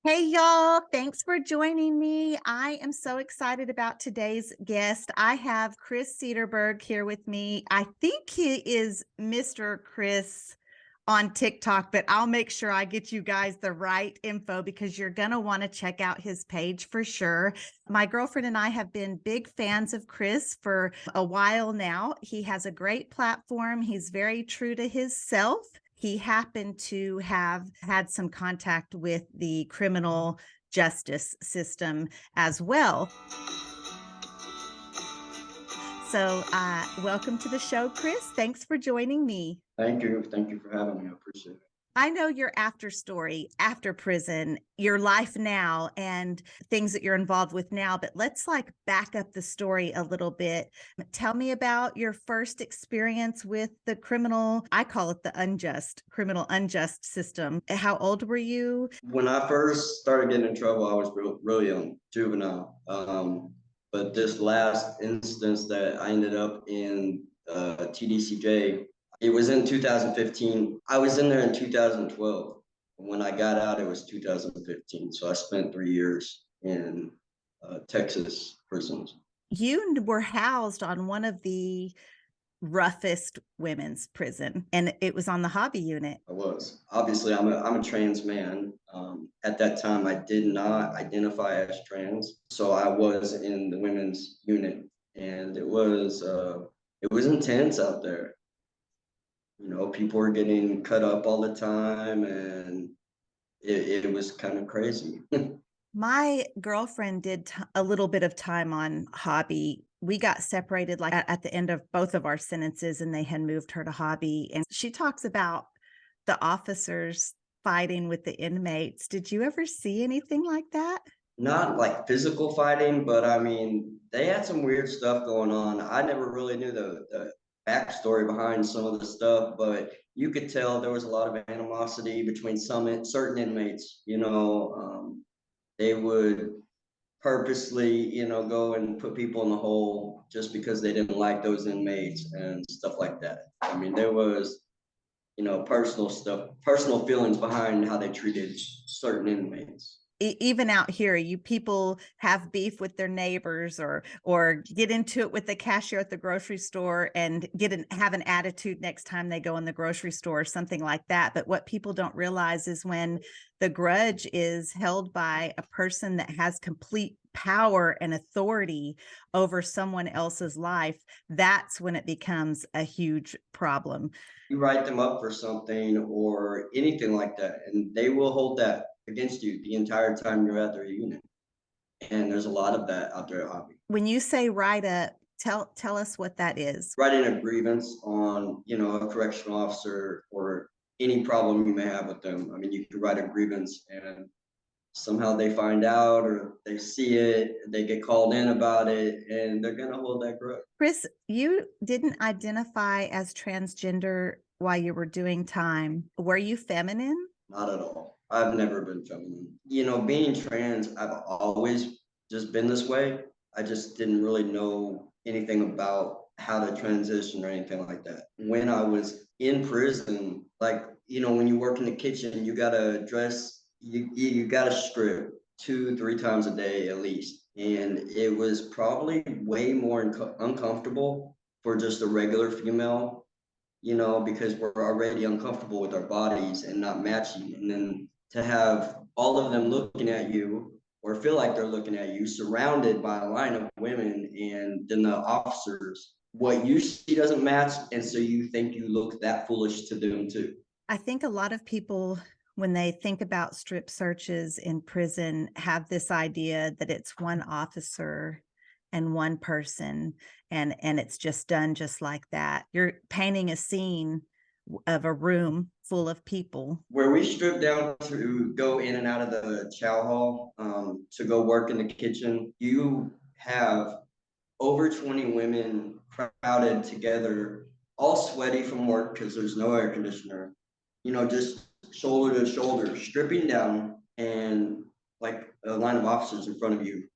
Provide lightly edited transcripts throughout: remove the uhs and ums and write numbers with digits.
Hey, y'all. Thanks for joining me. I am so excited about today's guest. I have Chris Cedarberg here with me. I think he is Mr. Chris on TikTok, but I'll make sure I get you guys the right info because you're going to want to check out his page for sure. My girlfriend and I have been big fans of Chris for a while now. He has a great platform. He's very true to his self. He happened to have had some contact with the criminal justice system as well. So, welcome to the show, Chris. Thanks for joining me. Thank you. Thank you for having me. I appreciate it. I know your after story, after prison, your life now, and things that you're involved with now, but let's back up the story a little bit. Tell me about your first experience with the criminal, I call it the criminal unjust system. How old were you? When I first started getting in trouble, I was real young, juvenile. But this last instance that I ended up in TDCJ, it was in 2015. I was in there in 2012. When I got out, it was 2015. So I spent 3 years in Texas prisons. You were housed on one of the roughest women's prison, and it was on the hobby unit. I was. Obviously, I'm a trans man. At that time, I did not identify as trans, so I was in the women's unit, and it was intense out there. You know, people were getting cut up all the time, and it was kind of crazy. My girlfriend did a little bit of time on hobby. We got separated at the end of both of our sentences, and they had moved her to hobby. And she talks about the officers fighting with the inmates. Did you ever see anything like that? Not like physical fighting, but I mean, they had some weird stuff going on. I never really knew the backstory behind some of the stuff, but you could tell there was a lot of animosity between certain inmates. They would purposely, go and put people in the hole just because they didn't like those inmates and stuff like that. I mean, there was, personal stuff, personal feelings behind how they treated certain inmates. Even out here, you people have beef with their neighbors or get into it with the cashier at the grocery store and have an attitude next time they go in the grocery store or something like that. But what people don't realize is when the grudge is held by a person that has complete power and authority over someone else's life, that's when it becomes a huge problem. You write them up for something or anything like that, and they will hold that against you the entire time you're at their unit. And there's a lot of that out there at Hobby. When you say write up, tell us what that is. Writing a grievance on, a correctional officer or any problem you may have with them. I mean, you could write a grievance and somehow they find out or they see it, they get called in about it, and they're gonna hold that grudge. Chris, you didn't identify as transgender while you were doing time. Were you feminine? Not at all. I've never been feminine. Being trans, I've always just been this way. I just didn't really know anything about how to transition or anything like that. When I was in prison, when you work in the kitchen, you gotta dress, you gotta strip 2-3 times a day at least. And it was probably way more uncomfortable for just a regular female, because we're already uncomfortable with our bodies and not matching. And then to have all of them looking at you or feel like they're looking at you, surrounded by a line of women, and then the officers, what you see doesn't match. And so you think you look that foolish to them too. I think a lot of people, when they think about strip searches in prison, have this idea that it's one officer and one person, and it's just done just like that. You're painting a scene of a room full of people. Where we strip down to go in and out of the chow hall, to go work in the kitchen, you have over 20 women crowded together, all sweaty from work because there's no air conditioner, just shoulder to shoulder, stripping down, and like a line of officers in front of you,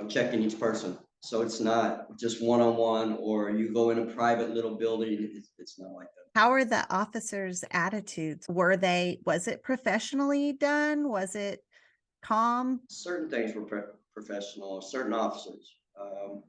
checking each person. So it's not just one on one, or you go in a private little building. It's not like that. How are the officers' attitudes? Was it professionally done? Was it calm? Certain things were professional, certain officers.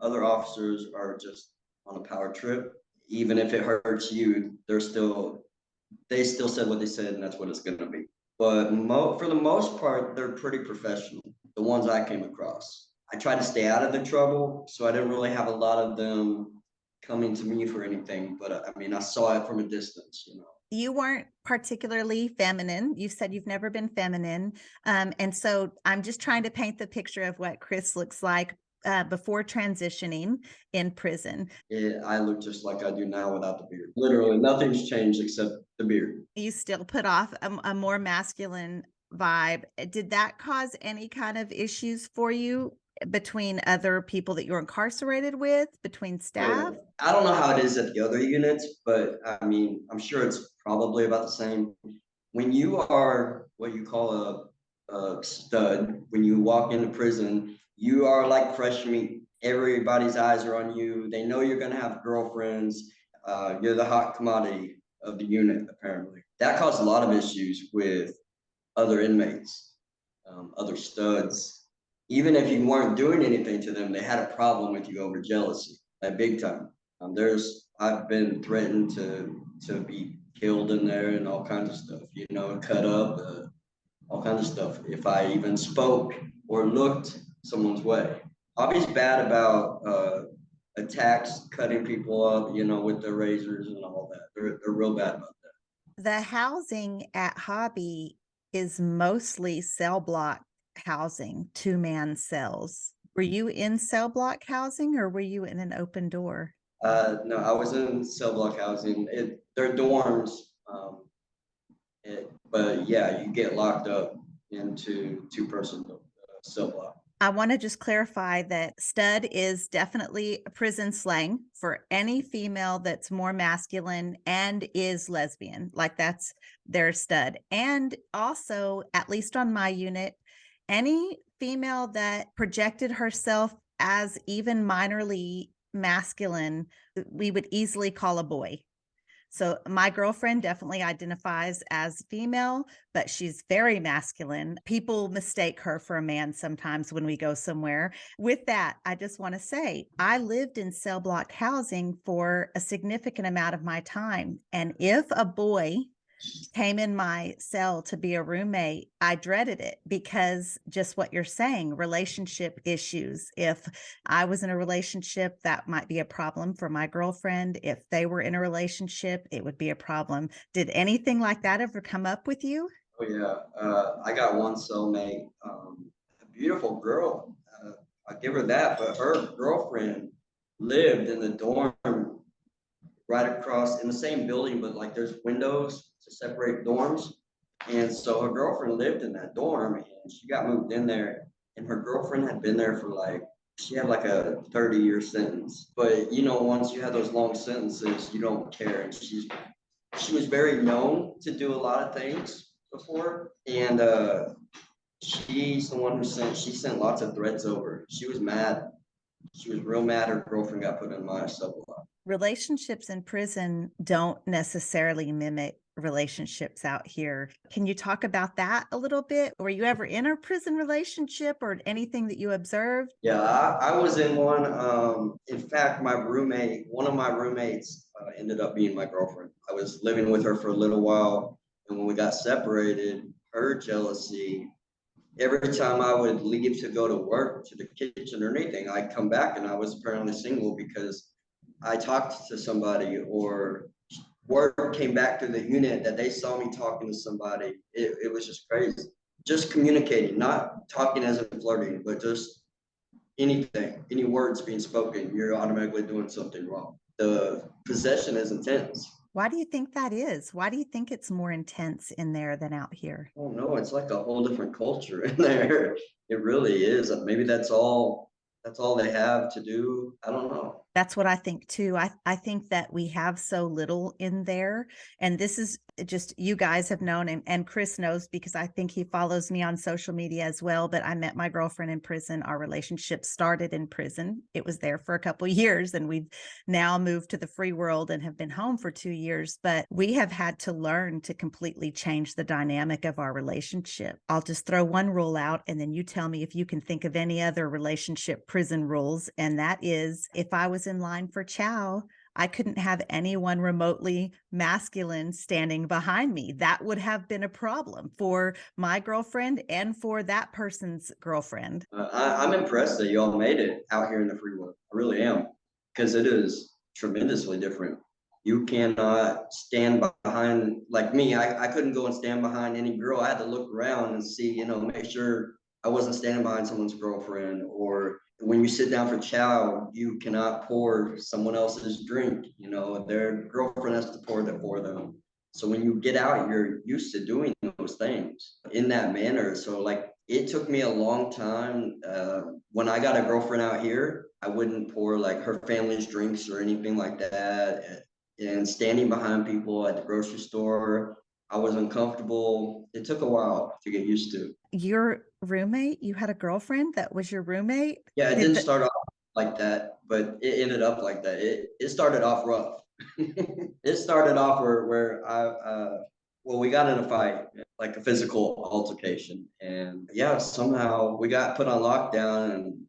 Other officers are just on a power trip. Even if it hurts you, they still said what they said, and that's what it's going to be. But for the most part, they're pretty professional. The ones I came across, I tried to stay out of the trouble, so I didn't really have a lot of them coming to me for anything. But I mean, I saw it from a distance, you know. You weren't particularly feminine. You said you've never been feminine. And so I'm just trying to paint the picture of what Chris looks like before transitioning in prison. I look just like I do now without the beard. Literally, nothing's changed except the beard. You still put off a more masculine vibe. Did that cause any kind of issues for you between other people that you're incarcerated with, between Oh, yeah. staff? I don't know how it is at the other units, but I mean, I'm sure it's probably about the same. When you are what you call a stud, when you walk into prison, you are like fresh meat. Everybody's eyes are on you. They know you're going to have girlfriends. You're the hot commodity of the unit, apparently. That caused a lot of issues with other inmates, other studs. Even if you weren't doing anything to them, they had a problem with you over jealousy, like big time. I've been threatened to be killed in there and all kinds of stuff, you know, cut up, all kinds of stuff. If I even spoke or looked someone's way, Bobby's bad about attacks, cutting people up, you know, with their razors and all that. They're real bad about that. The housing at Hobby is mostly cell block housing, two-man cells. Were you in cell block housing or were you in an open door? No, I was in cell block housing. They're dorms, but yeah, you get locked up into two-person cell block. I want to just clarify that stud is definitely a prison slang for any female that's more masculine and is lesbian. Like that's their stud. And also, at least on my unit, any female that projected herself as even minorly masculine, we would easily call a boy. So my girlfriend definitely identifies as female, but she's very masculine. People mistake her for a man sometimes when we go somewhere. With that, I just want to say I lived in cell block housing for a significant amount of my time. And if a boy came in my cell to be a roommate, I dreaded it because just what you're saying, relationship issues. If I was in a relationship, that might be a problem for my girlfriend. If they were in a relationship, it would be a problem. Did anything like that ever come up with you? Oh yeah, I got one cellmate, a beautiful girl. I give her that, but her girlfriend lived in the dorm right across in the same building, but like there's windows to separate dorms. And so her girlfriend lived in that dorm and she got moved in there. And her girlfriend had been there for like, she had like a 30-year sentence. But you know, once you have those long sentences, you don't care. And she was very known to do a lot of things before. And she's the one she sent lots of threats over. She was mad. She was real mad her girlfriend got put in my cell block. Relationships in prison don't necessarily mimic relationships out here. Can you talk about that a little bit? Were you ever in a prison relationship or anything that you observed? Yeah, I was in one. In fact, one of my roommates ended up being my girlfriend. I was living with her for a little while. And when we got separated, her jealousy, every time I would leave to go to work, to the kitchen or anything, I'd come back and I was apparently single because I talked to somebody or word came back to the unit that they saw me talking to somebody. It was just crazy. Just communicating, not talking as in flirting, but just anything, any words being spoken, you're automatically doing something wrong. The possession is intense. Why do you think that is? Why do you think it's more intense in there than out here? Oh no, it's like a whole different culture in there. It really is. Maybe that's all they have to do. I don't know. That's what I think too. I think that we have so little in there, and this is just you guys have known, and Chris knows because I think he follows me on social media as well. But I met my girlfriend in prison. Our relationship started in prison. It was there for a couple of years, and we've now moved to the free world and have been home for 2 years. But we have had to learn to completely change the dynamic of our relationship. I'll just throw one rule out, and then you tell me if you can think of any other relationship prison rules. And that is, if I was in line for chow, I couldn't have anyone remotely masculine standing behind me. That would have been a problem for my girlfriend and for that person's girlfriend. I'm impressed that y'all made it out here in the free world. I really am, because it is tremendously different. You cannot stand behind, like me, I couldn't go and stand behind any girl. I had to look around and see, make sure I wasn't standing behind someone's girlfriend. Or when you sit down for chow, you cannot pour someone else's drink. Their girlfriend has to pour that for them. So when you get out, you're used to doing those things in that manner. So like it took me a long time. When I got a girlfriend out here, I wouldn't pour like her family's drinks or anything like that. And standing behind people at the grocery store, I was uncomfortable. It took a while to get used to. Your roommate, you had a girlfriend that was your roommate? Yeah, it Did didn't the, start off like that, but it ended up like that. It started off rough. It started off where well, we got in a fight, like a physical altercation, and yeah, somehow we got put on lockdown, and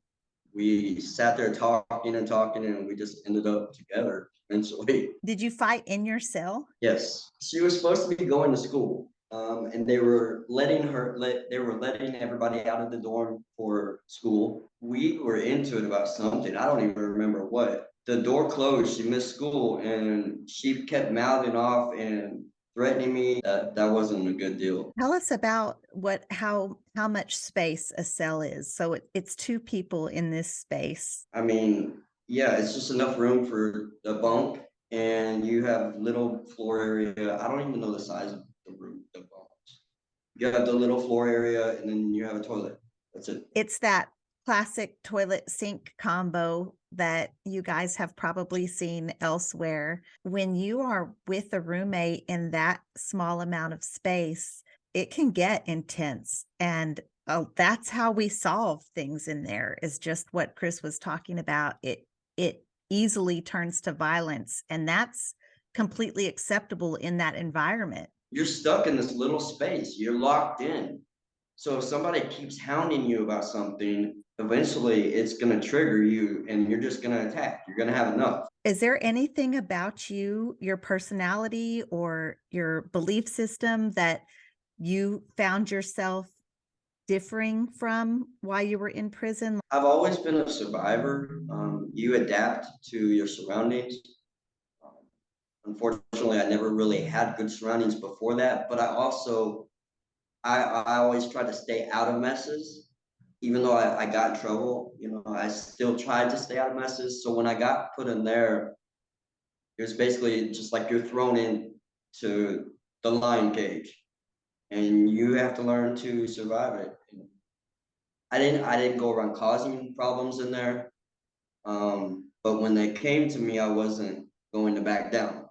we sat there talking and talking, and we just ended up together eventually. did you fight in your cell? Yes, she was supposed to be going to school, and they were letting everybody out of the dorm for school. We were into it about something. I don't even remember what. The door closed. She missed school, and she kept mouthing off and threatening me. That wasn't a good deal. Tell us about how much space a cell is. So it's two people in this space. I mean, yeah, it's just enough room for a bunk, and you have little floor area. I don't even know the size of the room, the bunks. You have the little floor area, and then you have a toilet. That's it. It's that classic toilet sink combo that you guys have probably seen elsewhere. When you are with a roommate in that small amount of space, it can get intense. And that's how we solve things in there, is just what Chris was talking about. It easily turns to violence, and that's completely acceptable in that environment. You're stuck in this little space. You're locked in. So if somebody keeps hounding you about something, eventually it's going to trigger you, and you're just going to attack. You're going to have enough. Is there anything about you, your personality or your belief system that you found yourself differing from while you were in prison? I've always been a survivor. You adapt to your surroundings. Um, Unfortunately, I never really had good surroundings before that, but I always tried to stay out of messes. Even though I got in trouble, I still tried to stay out of messes. So when I got put in there, it was basically just like you're thrown into the lion cage, and you have to learn to survive it. I didn't go around causing problems in there. But when they came to me, I wasn't going to back down.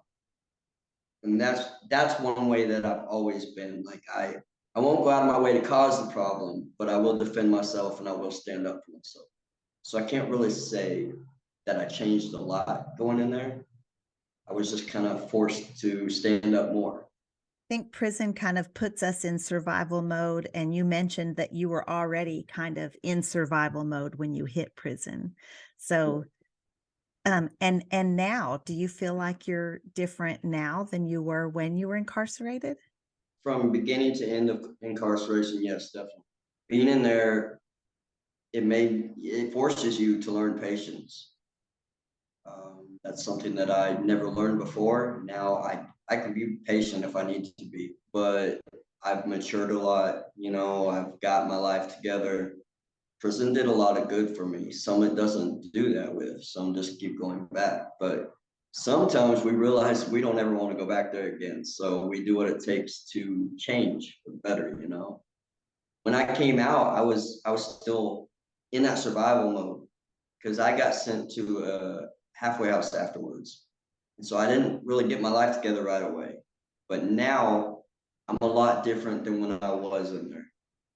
And that's one way that I've always been. Like I won't go out of my way to cause the problem, but I will defend myself and I will stand up for myself. So I can't really say that I changed a lot going in there. I was just kind of forced to stand up more. I think prison kind of puts us in survival mode. And you mentioned that you were already kind of in survival mode when you hit prison. So and now, do you feel like you're different now than you were when you were incarcerated? From beginning to end of incarceration, yes, definitely. Being in there, it forces you to learn patience. That's something that I never learned before. Now I can be patient if I need to be, but I've matured a lot. I've got my life together. Prison did a lot of good for me. Some it doesn't do that with. Some just keep going back. But sometimes we realize we don't ever want to go back there again. So we do what it takes to change for the better. When I came out, I was still in that survival mode because I got sent to a halfway house afterwards. And so I didn't really get my life together right away. But now I'm a lot different than when I was in there.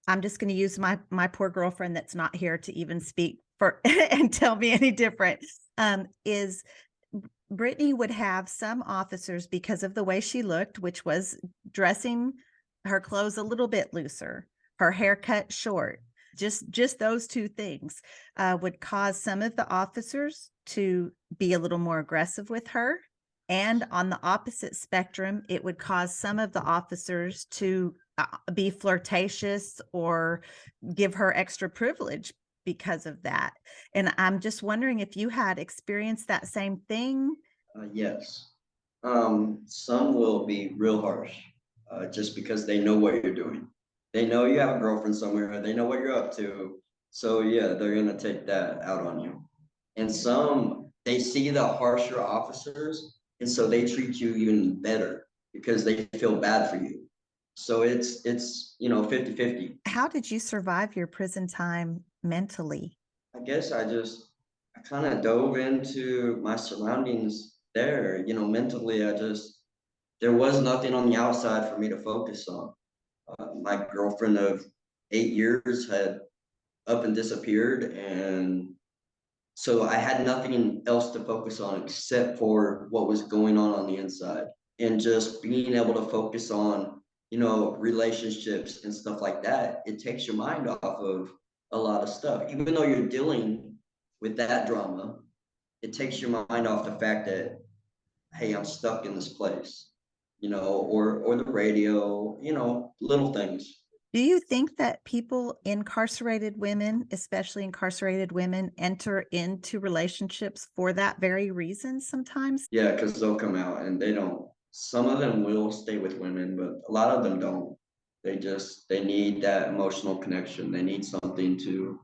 I'm just going to use my poor girlfriend that's not here to even speak for and tell me any different. Is Brittany would have some officers because of the way she looked, which was dressing her clothes a little bit looser, her hair cut short. Just those two things would cause some of the officers to be a little more aggressive with her. And on the opposite spectrum, it would cause some of the officers to be flirtatious or give her extra privilege because of that. And I'm just wondering if you had experienced that same thing. Yes. Some will be real harsh, just because they know what you're doing. They know you have a girlfriend somewhere, they know what you're up to. So yeah, they're gonna take that out on you. And some, they see the harsher officers, and so they treat you even better because they feel bad for you. So it's 50-50. How did you survive your prison time mentally? I guess I kind of dove into my surroundings there. Mentally, there was nothing on the outside for me to focus on. My girlfriend of 8 years had up and disappeared, and so I had nothing else to focus on except for what was going on the inside, and just being able to focus on, relationships and stuff like that. It takes your mind off of a lot of stuff, even though you're dealing with that drama. It takes your mind off the fact that, hey, I'm stuck in this place, or the radio, little things. Do you think that people, incarcerated women, especially incarcerated women, enter into relationships for that very reason sometimes? Yeah, because they'll come out and they don't. Some of them will stay with women, but a lot of them don't. They need that emotional connection. They need something to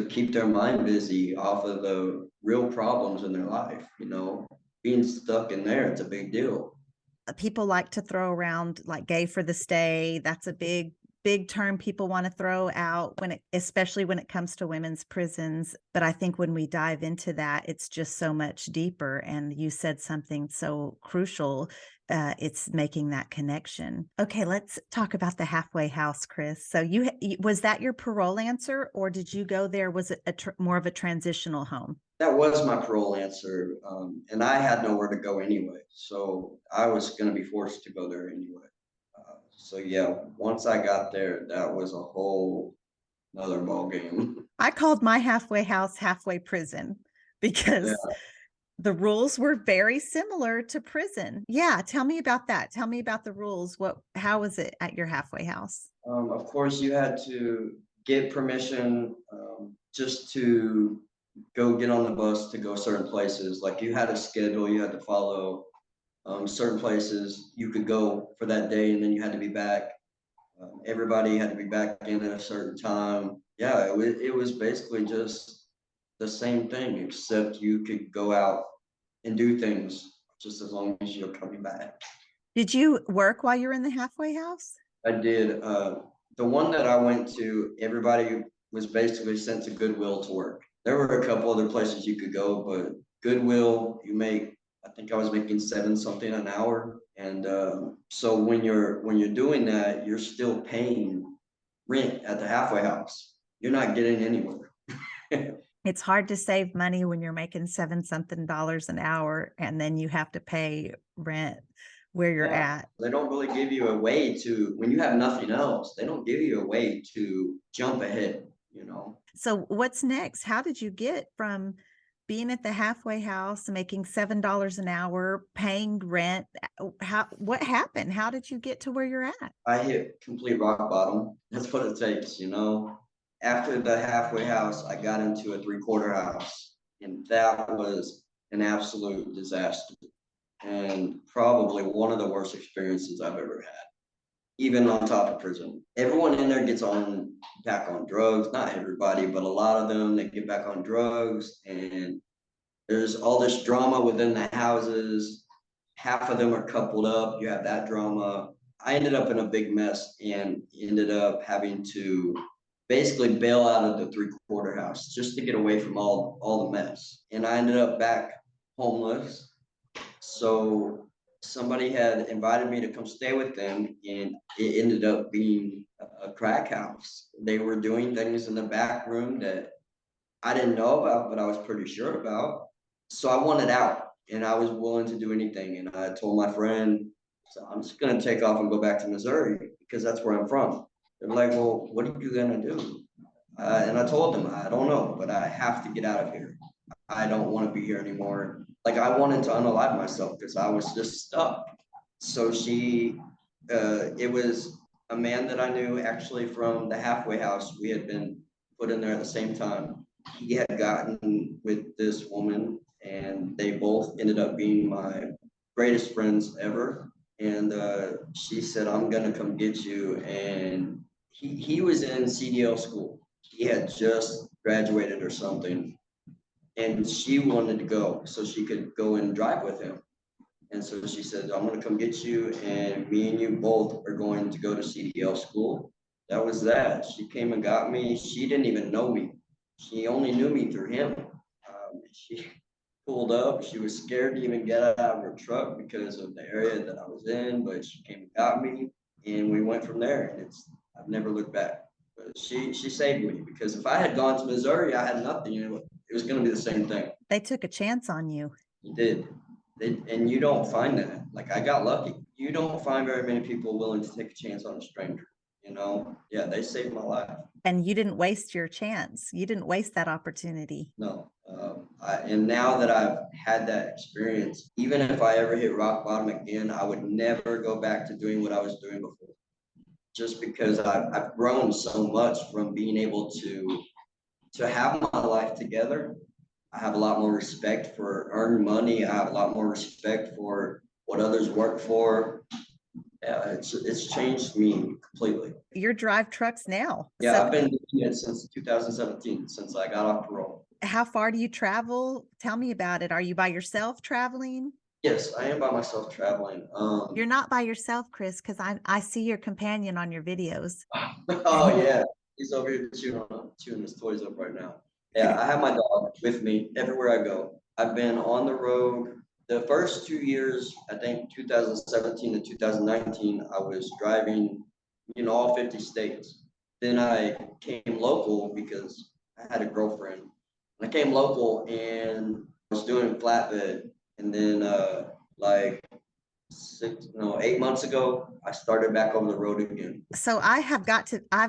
keep their mind busy off of the real problems in their life. Being stuck in there, it's a big deal. People like to throw around like gay for the stay. That's a big term people want to throw out especially when it comes to women's prisons. But I think when we dive into that, it's just so much deeper. And you said something so crucial. It's making that connection. Okay, let's talk about the halfway house, Chris. So was that your parole answer, or did you go there? Was it more of a transitional home? That was my parole answer, and I had nowhere to go anyway, so I was going to be forced to go there anyway. So yeah, once I got there, that was a whole another ball game. I called my halfway house halfway prison Yeah. because the rules were very similar to prison. Yeah, tell me about that. Tell me about the rules. How was it at your halfway house? Of course, you had to get permission, just to go get on the bus to go certain places. Like you had a schedule you had to follow. Certain places you could go for that day, and then you had to be back. Everybody had to be back in at a certain time. Yeah, it was basically just the same thing, except you could go out and do things just as long as you're coming back. Did you work while you were in the halfway house? I did. The one that I went to, everybody was basically sent to Goodwill to work. There were a couple other places you could go, but Goodwill, I think I was making seven something an hour. And so when you're doing that, you're still paying rent at the halfway house. You're not getting anywhere. It's hard to save money when you're making seven something dollars an hour and then you have to pay rent where you're Yeah, at. they don't really give you a way to, when you have nothing else, they don't give you a way to jump ahead. So what's next? How did you get from being at the halfway house, making $7 an hour, paying rent? What happened? How did you get to where you're at? I hit complete rock bottom. That's what it takes. After the halfway house, I got into a three-quarter house, and that was an absolute disaster and probably one of the worst experiences I've ever had, even on top of prison. Everyone in there gets back on drugs. Not everybody, but a lot of them, they get back on drugs, and there's all this drama within the houses. Half of them are coupled up. You have that drama. I ended up in a big mess and ended up having to basically bail out of the three-quarter house just to get away from all the mess. And I ended up back homeless. So somebody had invited me to come stay with them, and it ended up being a crack house. They were doing things in the back room that I didn't know about, but I was pretty sure about. So I wanted out, and I was willing to do anything. And I told my friend, so I'm just gonna take off and go back to Missouri because that's where I'm from. They're like, well, what are you gonna do? And I told them, I don't know, but I have to get out of here. I don't want to be here anymore. Like I wanted to unalive myself because I was just stuck. So it was a man that I knew actually from the halfway house. We had been put in there at the same time. He had gotten with this woman, and they both ended up being my greatest friends ever. And she said, I'm gonna come get you. And he was in CDL school. He had just graduated or something, and she wanted to go so she could go and drive with him. And so she said, I'm going to come get you, and me and you both are going to go to CDL school. That was that. She came and got me. She didn't even know me. She only knew me through him. She pulled up. She was scared to even get out of her truck because of the area that I was in, but she came and got me, and we went from there. And I've never looked back. But she saved me, because if I had gone to Missouri, I had nothing. It was going to be the same thing. They took a chance on you. You did. And you don't find that. Like I got lucky. You don't find very many people willing to take a chance on a stranger. Yeah, they saved my life. And you didn't waste your chance. You didn't waste that opportunity. No, and now that I've had that experience, even if I ever hit rock bottom again, I would never go back to doing what I was doing before. Just because I've grown so much from being able to have my life together. I have a lot more respect for earning money. I have a lot more respect for what others work for. Yeah, it's changed me completely. You drive trucks now. Yeah, So I've been doing it since 2017, since I got off parole. how far do you travel? Tell me about it. Are you by yourself traveling? Yes, I am by myself traveling. You're not by yourself, Chris, because I see your companion on your videos. Oh yeah, he's over here chewing his toys up right now. Yeah, I have my dog with me everywhere I go. I've been on the road the first 2 years. I think 2017 to 2019. I was driving, all 50 states. Then I came local because I had a girlfriend. I came local and was doing flatbed, and then like 8 months ago, I started back on the road again. So I've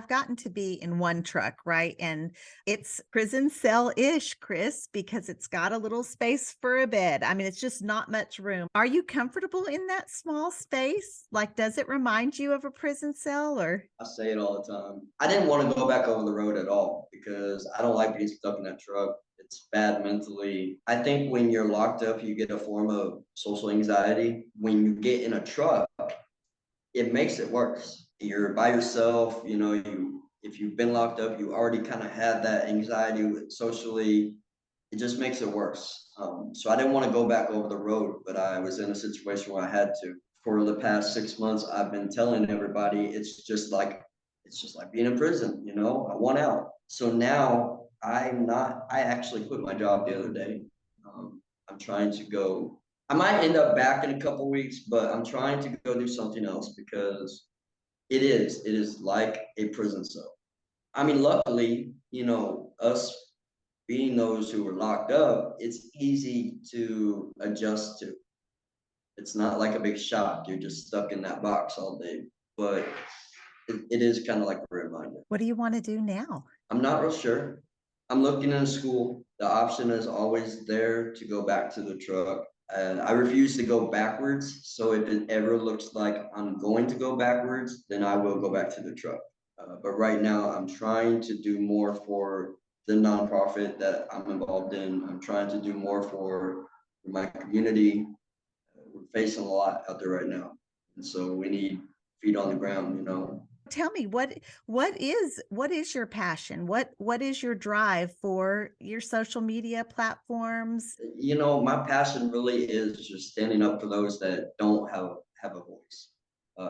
gotten to be in one truck, right? And it's prison cell-ish, Chris, because it's got a little space for a bed. I mean, it's just not much room. Are you comfortable in that small space? Like, does it remind you of a prison cell or? I say it all the time. I didn't want to go back over the road at all because I don't like being stuck in that truck. It's bad mentally. I think when you're locked up, you get a form of social anxiety. When you get in a truck, it makes it worse. You're by yourself, if you've been locked up, you already kind of had that anxiety socially. It just makes it worse. So I didn't want to go back over the road, but I was in a situation where I had to. For the past 6 months, I've been telling everybody it's just like being in prison, I want out. So now I actually quit my job the other day. I'm trying to go. I might end up back in a couple weeks, but I'm trying to go do something else because it is like a prison cell. I mean, luckily, us being those who were locked up, it's easy to adjust to. It's not like a big shock. You're just stuck in that box all day. But it is kind of like a reminder. What do you want to do now? I'm not real sure. I'm looking in school. The option is always there to go back to the truck. And I refuse to go backwards. So if it ever looks like I'm going to go backwards, then I will go back to the truck. But right now, I'm trying to do more for the nonprofit that I'm involved in. I'm trying to do more for my community. We're facing a lot out there right now. And so we need feet on the ground. Tell me what is your passion? What is your drive for your social media platforms? My passion really is just standing up for those that don't have a voice,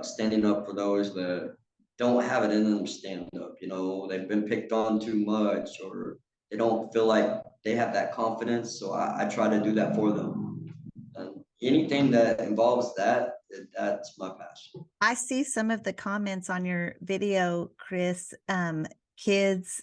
standing up for those that don't have it in them to stand up. They've been picked on too much, or they don't feel like they have that confidence. So I try to do that for them. anything that involves that, that's my passion. I see some of the comments on your video, Chris, kids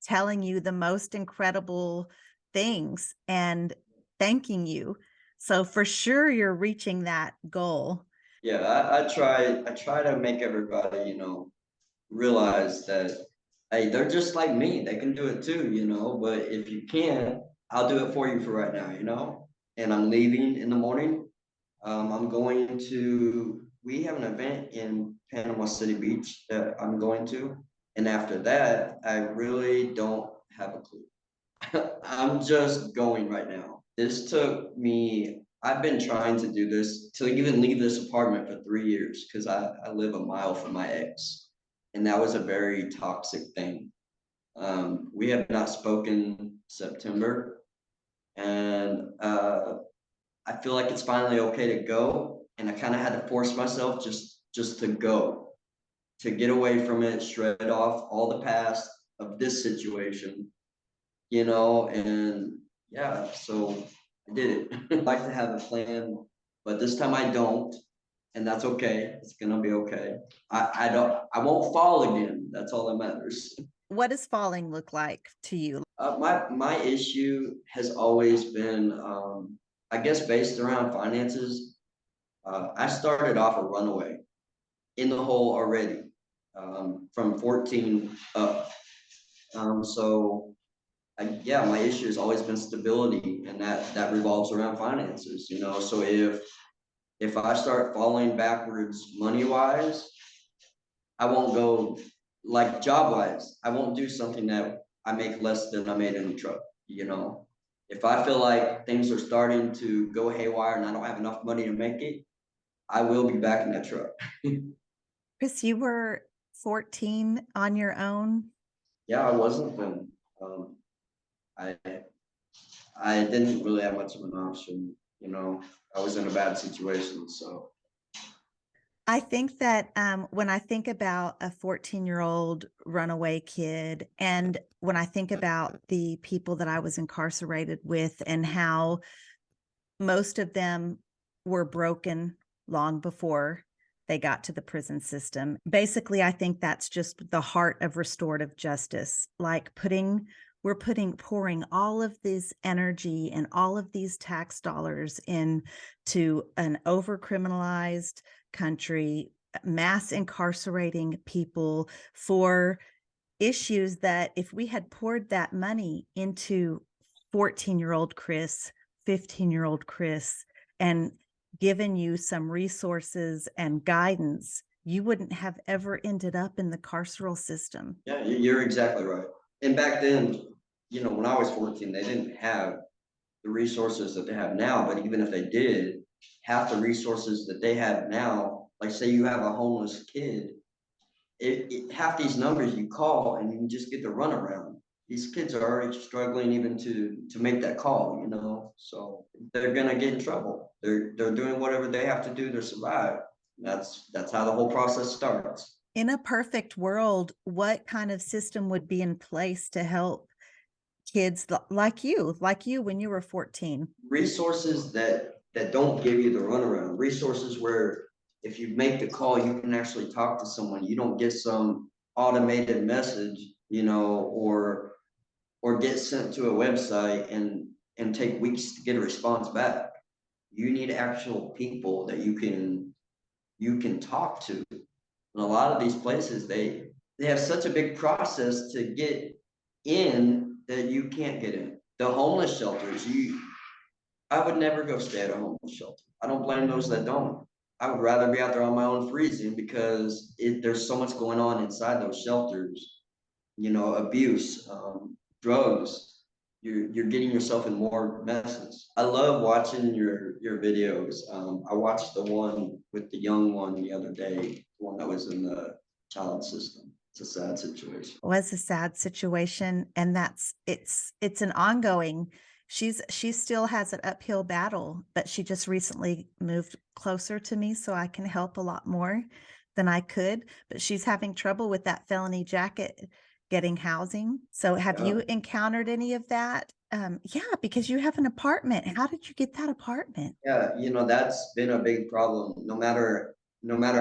telling you the most incredible things and thanking you. So for sure you're reaching that goal. Yeah, I try to make everybody, realize that, hey, they're just like me. They can do it too, but if you can't, I'll do it for you for right now. And I'm leaving in the morning. I'm going to, we have an event in Panama City Beach that I'm going to. And after that, I really don't have a clue. I'm just going right now. This took me, I've been trying to do this to even leave this apartment for 3 years because I live a mile from my ex. And that was a very toxic thing. We have not spoken September, and I feel like it's finally okay to go. And I kind of had to force myself just to go, to get away from it, shred off all the past of this situation, and yeah, so I did it. I like to have a plan, but this time I don't, and that's okay. It's gonna be okay. I won't fall again. That's all that matters. What does falling look like to you? My issue has always been, I guess, based around finances. I started off a runaway in the hole already, from 14 up. So yeah, my issue has always been stability, and that revolves around finances. So if I start falling backwards money wise, I won't go, like, job wise. I won't do something that I make less than I made in the truck. If I feel like things are starting to go haywire and I don't have enough money to make it, I will be back in that truck. Chris, you were 14 on your own. Yeah, I wasn't then. I I didn't really have much of an option. I was in a bad situation, so. I think that when I think about a 14-year-old runaway kid, and when I think about the people that I was incarcerated with and how most of them were broken long before they got to the prison system. Basically, I think that's just the heart of restorative justice, like pouring all of this energy and all of these tax dollars into an overcriminalized country, mass incarcerating people for issues that if we had poured that money into 14-year-old Chris, 15-year-old Chris, and given you some resources and guidance, you wouldn't have ever ended up in the carceral system. Yeah, you're exactly right. And back then, when I was 14, they didn't have the resources that they have now. But even if they did, half the resources that they have now, like say you have a homeless kid, half these numbers you call and you can just get the runaround. These kids are already struggling even to make that call, so they're gonna get in trouble. They're doing whatever they have to do to survive. That's how the whole process starts. In a perfect world, what kind of system would be in place to help kids like you when you were 14? Resources that don't give you the runaround. Resources where if you make the call, you can actually talk to someone. You don't get some automated message, or get sent to a website and take weeks to get a response back. You need actual people that you can talk to. And a lot of these places, they have such a big process to get in that you can't get in. The homeless shelters, I would never go stay at a homeless shelter. I don't blame those that don't. I would rather be out there on my own freezing because there's so much going on inside those shelters. Abuse, drugs. You're getting yourself in more messes. I love watching your videos. I watched the one with the young one the other day, the one that was in the child system. It's a sad situation. Was a sad situation, and it's an ongoing. She still has an uphill battle, but she just recently moved closer to me so I can help a lot more than I could. But she's having trouble with that felony jacket getting housing. So have Yeah. you encountered any of that? Yeah, because you have an apartment. How did you get that apartment? Yeah, that's been a big problem. No matter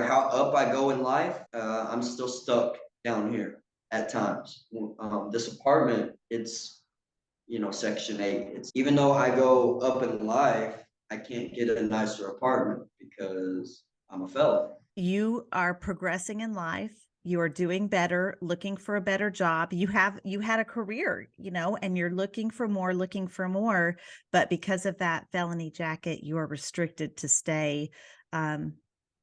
how up I go in life, I'm still stuck down here at times. This apartment, it's Section 8. It's even though I go up in life, I can't get a nicer apartment because I'm a felon. You are progressing in life. You are doing better, looking for a better job. You had a career, and you're looking for more, but because of that felony jacket, you are restricted to stay um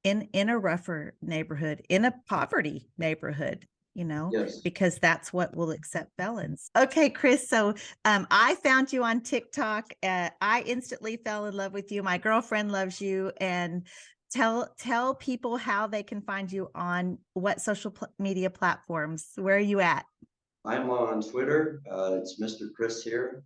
in a rougher neighborhood, in a poverty neighborhood, Yes. because that's what will accept felons. Okay, Chris, so I found you on TikTok. I instantly fell in love with you. My girlfriend loves you, and tell people how they can find you on what social media platforms. Where are you at? I'm on Twitter. It's Mr. Chris here.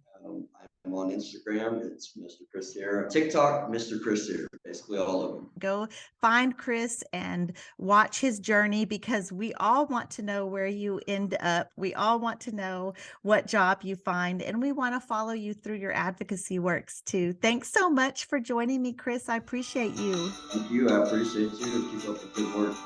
I'm on Instagram. It's Mr. Chris here. TikTok, Mr. Chris here. Basically all of them. Go find Chris and watch his journey, because we all want to know where you end up. We all want to know what job you find, and we want to follow you through your advocacy works too. Thanks so much for joining me, Chris. I appreciate you. Thank you. I appreciate you. Keep up the good work.